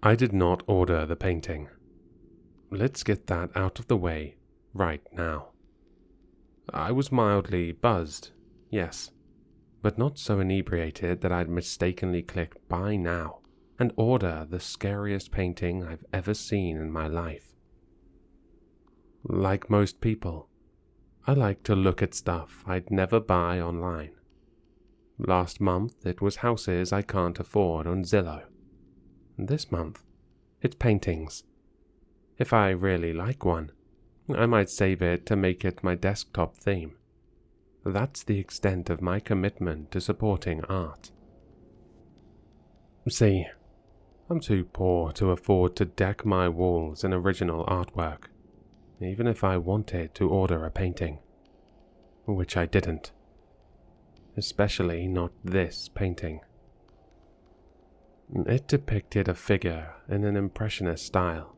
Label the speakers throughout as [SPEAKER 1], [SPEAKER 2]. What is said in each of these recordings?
[SPEAKER 1] I did not order the painting. Let's get that out of the way right now. I was mildly buzzed, yes, but not so inebriated that I'd mistakenly click buy now and order the scariest painting I've ever seen in my life. Like most people, I like to look at stuff I'd never buy online. Last month it was houses I can't afford on Zillow. This month, it's paintings. If I really like one, I might save it to make it my desktop theme. That's the extent of my commitment to supporting art. See, I'm too poor to afford to deck my walls in original artwork, even if I wanted to order a painting, which I didn't. Especially not this painting. It depicted a figure in an impressionist style,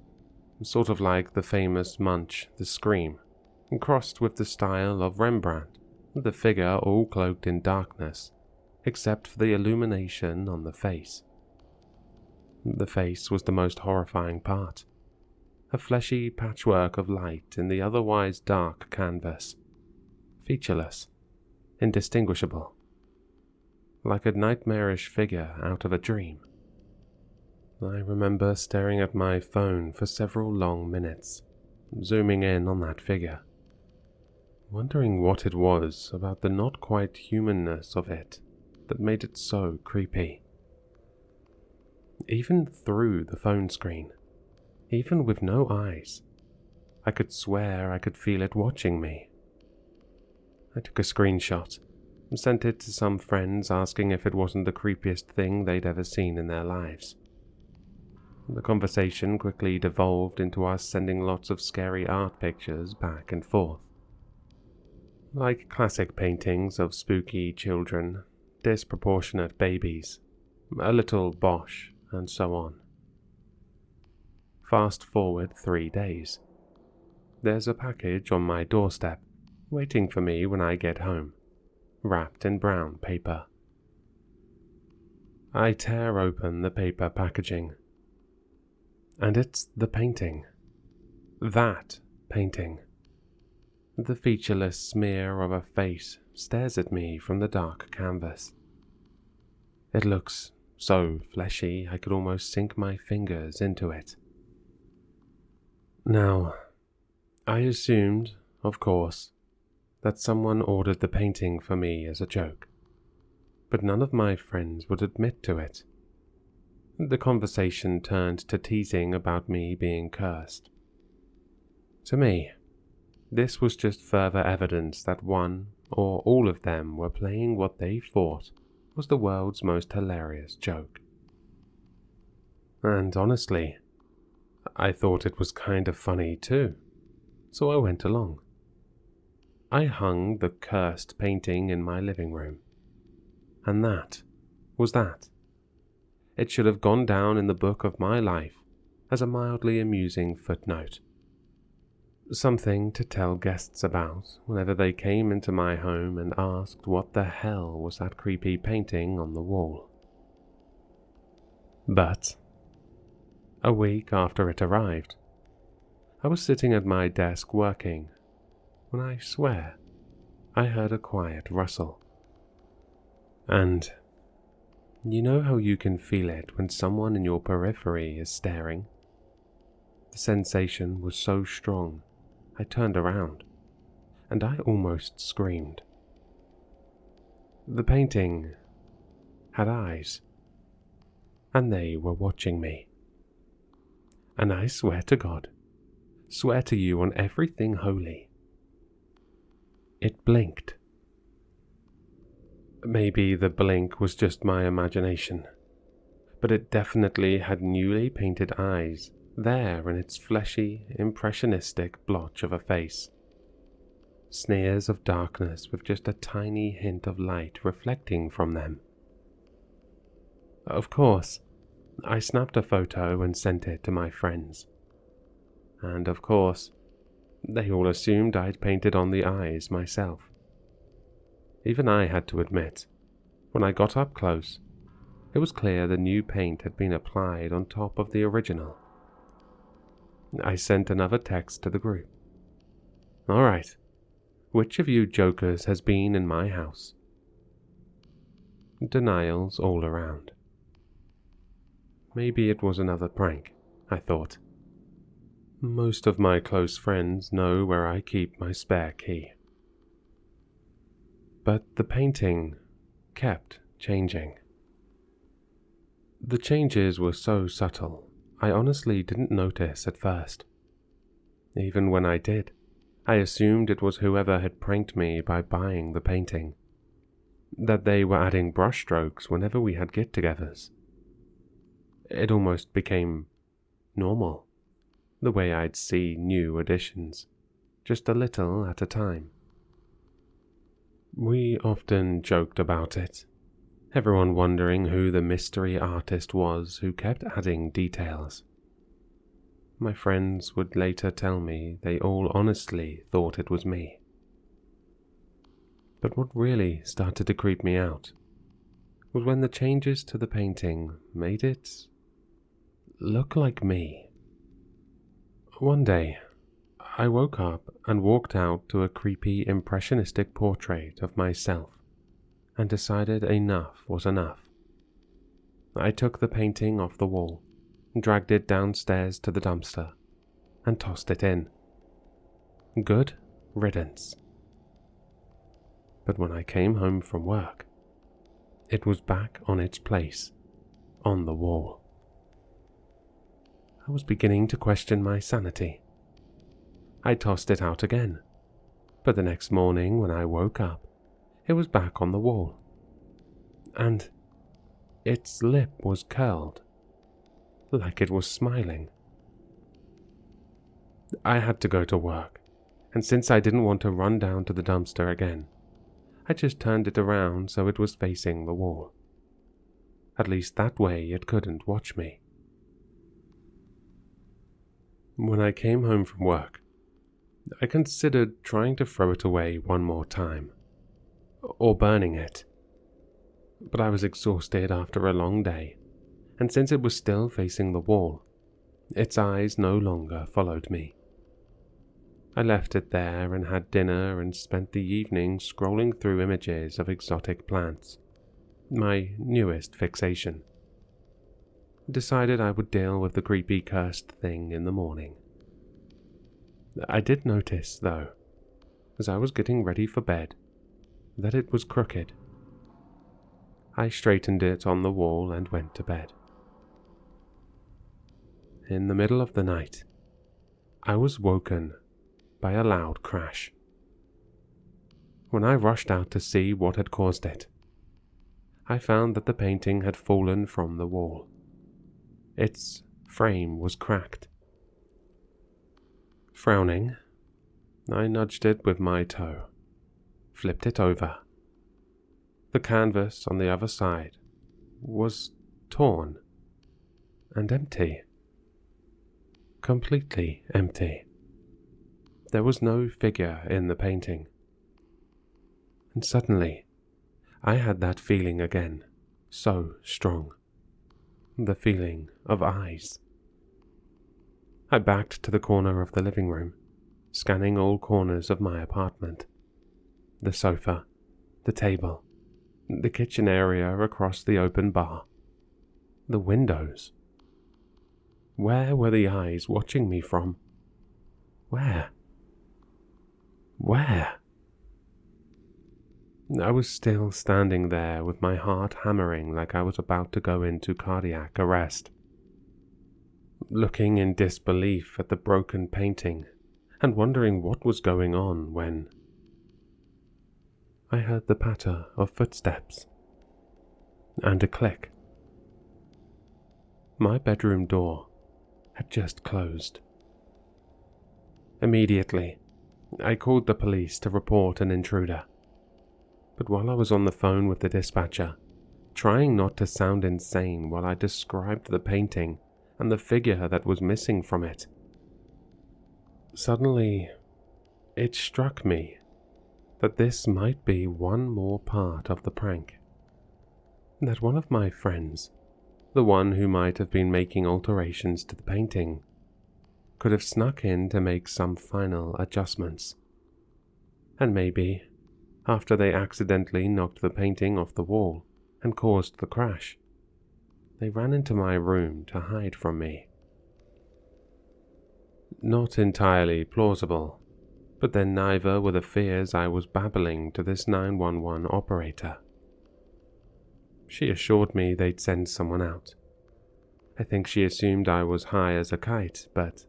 [SPEAKER 1] sort of like the famous Munch, The Scream, crossed with the style of Rembrandt, the figure all cloaked in darkness, except for the illumination on the face. The face was the most horrifying part, a fleshy patchwork of light in the otherwise dark canvas, featureless, indistinguishable, like a nightmarish figure out of a dream. I remember staring at my phone for several long minutes, zooming in on that figure, wondering what it was about the not quite humanness of it that made it so creepy. Even through the phone screen, even with no eyes, I could swear I could feel it watching me. I took a screenshot and sent it to some friends asking if it wasn't the creepiest thing they'd ever seen in their lives. The conversation quickly devolved into us sending lots of scary art pictures back and forth. Like classic paintings of spooky children, disproportionate babies, a little Bosch, and so on. Fast forward 3 days. There's a package on my doorstep, waiting for me when I get home, wrapped in brown paper. I tear open the paper packaging. And it's the painting. That painting. The featureless smear of a face stares at me from the dark canvas. It looks so fleshy I could almost sink my fingers into it. Now, I assumed, of course, that someone ordered the painting for me as a joke, but none of my friends would admit to it. The conversation turned to teasing about me being cursed. To me, this was just further evidence that one or all of them were playing what they thought was the world's most hilarious joke. And honestly, I thought it was kind of funny too, so I went along. I hung the cursed painting in my living room, and that was that. It should have gone down in the book of my life as a mildly amusing footnote. Something to tell guests about whenever they came into my home and asked what the hell was that creepy painting on the wall. But a week after it arrived, I was sitting at my desk working when I swear I heard a quiet rustle. And you know how you can feel it when someone in your periphery is staring? The sensation was so strong, I turned around, and I almost screamed. The painting had eyes, and they were watching me. And I swear to God, swear to you on everything holy, it blinked. Maybe the blink was just my imagination, but it definitely had newly painted eyes there in its fleshy, impressionistic blotch of a face. Sneers of darkness with just a tiny hint of light reflecting from them. Of course, I snapped a photo and sent it to my friends. And of course, they all assumed I'd painted on the eyes myself. Even I had to admit, when I got up close, It was clear the new paint had been applied on top of the original. I sent another text to the group. "All right, which of you jokers has been in my house?" Denials all around. Maybe it was another prank, I thought. Most of my close friends know where I keep my spare key. But the painting kept changing. The changes were so subtle, I honestly didn't notice at first. Even when I did, I assumed it was whoever had pranked me by buying the painting, that they were adding brushstrokes whenever we had get-togethers. It almost became normal, the way I'd see new additions, just a little at a time. We often joked about it, everyone wondering who the mystery artist was who kept adding details. My friends would later tell me they all honestly thought it was me. But what really started to creep me out was when the changes to the painting made it look like me. One day, I woke up and walked out to a creepy impressionistic portrait of myself and decided enough was enough. I took the painting off the wall, dragged it downstairs to the dumpster, and tossed it in. Good riddance. But when I came home from work, it was back on its place, on the wall. I was beginning to question my sanity. I tossed it out again, but the next morning when I woke up, it was back on the wall. And its lip was curled, like it was smiling. I had to go to work, and since I didn't want to run down to the dumpster again, I just turned it around so it was facing the wall. At least that way it couldn't watch me. When I came home from work, I considered trying to throw it away one more time, or burning it. But I was exhausted after a long day, and since it was still facing the wall, its eyes no longer followed me. I left it there and had dinner and spent the evening scrolling through images of exotic plants, my newest fixation. Decided I would deal with the creepy cursed thing in the morning. I did notice, though, as I was getting ready for bed, that it was crooked. I straightened it on the wall and went to bed. In the middle of the night, I was woken by a loud crash. When I rushed out to see what had caused it, I found that the painting had fallen from the wall. Its frame was cracked. Frowning, I nudged it with my toe, flipped it over. The canvas on the other side was torn and empty. Completely empty. There was no figure in the painting. And suddenly, I had that feeling again, so strong. The feeling of eyes. I backed to the corner of the living room, scanning all corners of my apartment. The sofa, the table, the kitchen area across the open bar, the windows. Where were the eyes watching me from? Where? I was still standing there with my heart hammering like I was about to go into cardiac arrest, looking in disbelief at the broken painting and wondering what was going on when I heard the patter of footsteps and a click. My bedroom door had just closed. Immediately, I called the police to report an intruder. But while I was on the phone with the dispatcher, trying not to sound insane while I described the painting and the figure that was missing from it, suddenly it struck me that this might be one more part of the prank. that one of my friends, the one who might have been making alterations to the painting, could have snuck in to make some final adjustments. And maybe, after they accidentally knocked the painting off the wall and caused the crash, they ran into my room to hide from me. Not entirely plausible, but then neither were the fears I was babbling to this 911 operator. She assured me they'd send someone out. I think she assumed I was high as a kite, but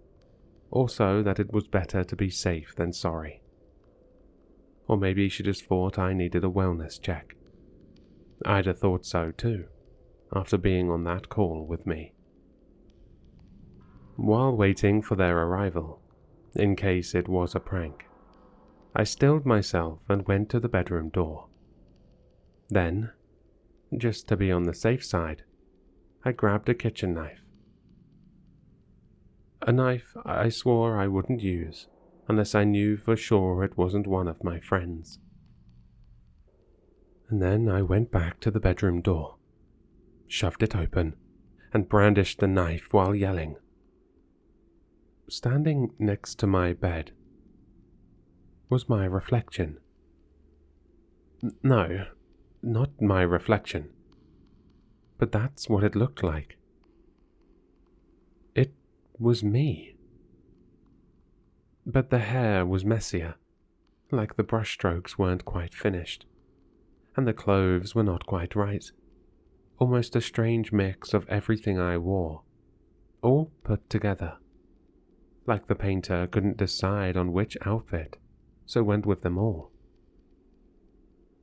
[SPEAKER 1] also that it was better to be safe than sorry. Or maybe she just thought I needed a wellness check. I'd have thought so too, after being on that call with me. While waiting for their arrival, in case it was a prank, I stilled myself and went to the bedroom door. Then, just to be on the safe side, I grabbed a kitchen knife. A knife I swore I wouldn't use unless I knew for sure it wasn't one of my friends. And then I went back to the bedroom door, shoved it open, and brandished the knife while yelling. Standing next to my bed was my reflection. No, not my reflection, but that's what it looked like. It was me. But the hair was messier, like the brushstrokes weren't quite finished, and the clothes were not quite right. Almost a strange mix of everything I wore, all put together. Like the painter couldn't decide on which outfit, so went with them all.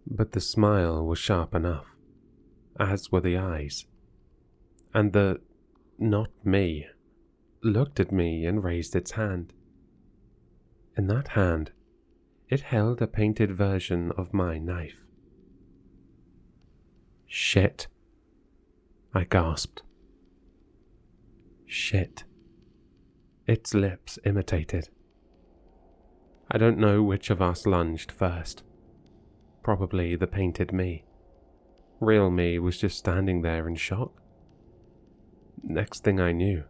[SPEAKER 1] But the smile was sharp enough, as were the eyes, and the not me looked at me and raised its hand. In that hand, it held a painted version of my knife. Shit, I gasped. Shit. Its lips imitated. I don't know which of us lunged first. Probably the painted me. Real me was just standing there in shock. Next thing I knew,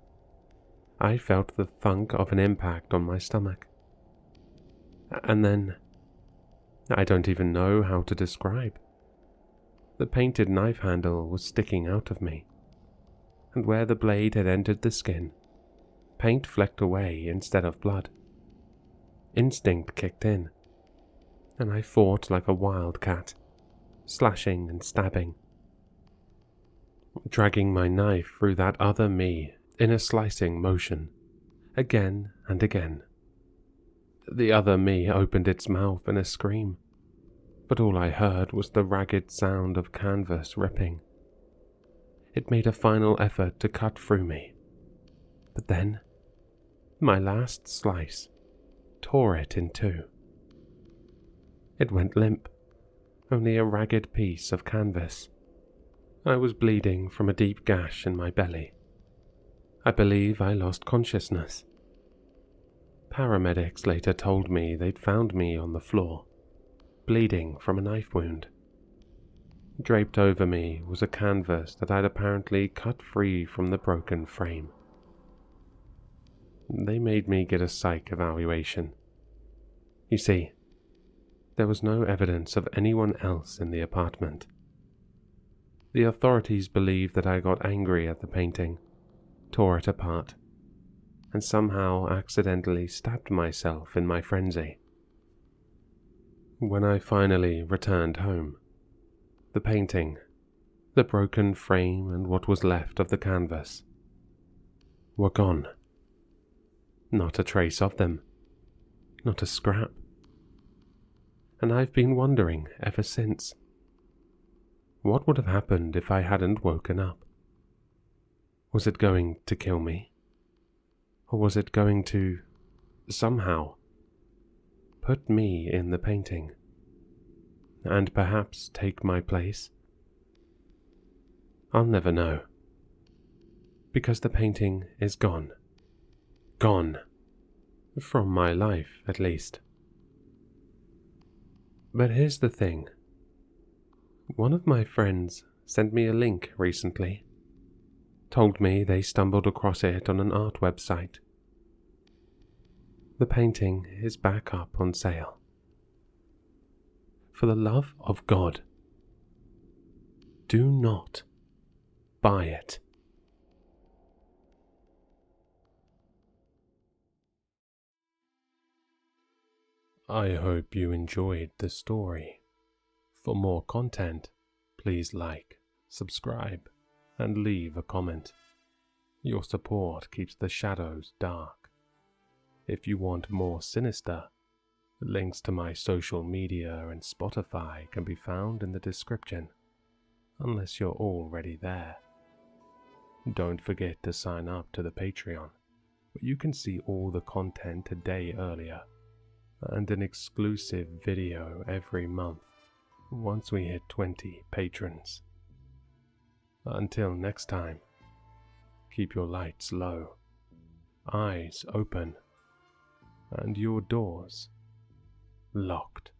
[SPEAKER 1] I felt the thunk of an impact on my stomach. And then, I don't even know how to describe. The painted knife handle was sticking out of me, and where the blade had entered the skin, paint flecked away instead of blood. Instinct kicked in, and I fought like a wildcat, slashing and stabbing, dragging my knife through that other me in a slicing motion, again and again. The other me opened its mouth in a scream, but all I heard was the ragged sound of canvas ripping. It made a final effort to cut through me, but then my last slice tore it in two. It went limp, only a ragged piece of canvas. I was bleeding from a deep gash in my belly. I believe I lost consciousness. Paramedics later told me they'd found me on the floor, bleeding from a knife wound. Draped over me was a canvas that I'd apparently cut free from the broken frame. They made me get a psych evaluation. You see, there was no evidence of anyone else in the apartment. The authorities believed that I got angry at the painting, tore it apart, and somehow accidentally stabbed myself in my frenzy. When I finally returned home, the painting, the broken frame and what was left of the canvas were gone. Not a trace of them, not a scrap. And I've been wondering ever since, what would have happened if I hadn't woken up? Was it going to kill me? Or was it going to, somehow, put me in the painting, and perhaps take my place? I'll never know, because the painting is gone. Gone. From my life, at least. But here's the thing. One of my friends sent me a link recently. Told me they stumbled across it on an art website. The painting is back up on sale. For the love of God, do not buy it. I hope you enjoyed the story. For more content, please like, subscribe, and leave a comment. Your support keeps the shadows dark. If you want more Sinister, links to my social media and Spotify can be found in the description, unless you're already there. Don't forget to sign up to the Patreon, where you can see all the content a day earlier, and an exclusive video every month once we hit 20 patrons. Until next time, keep your lights low, eyes open, and your doors locked.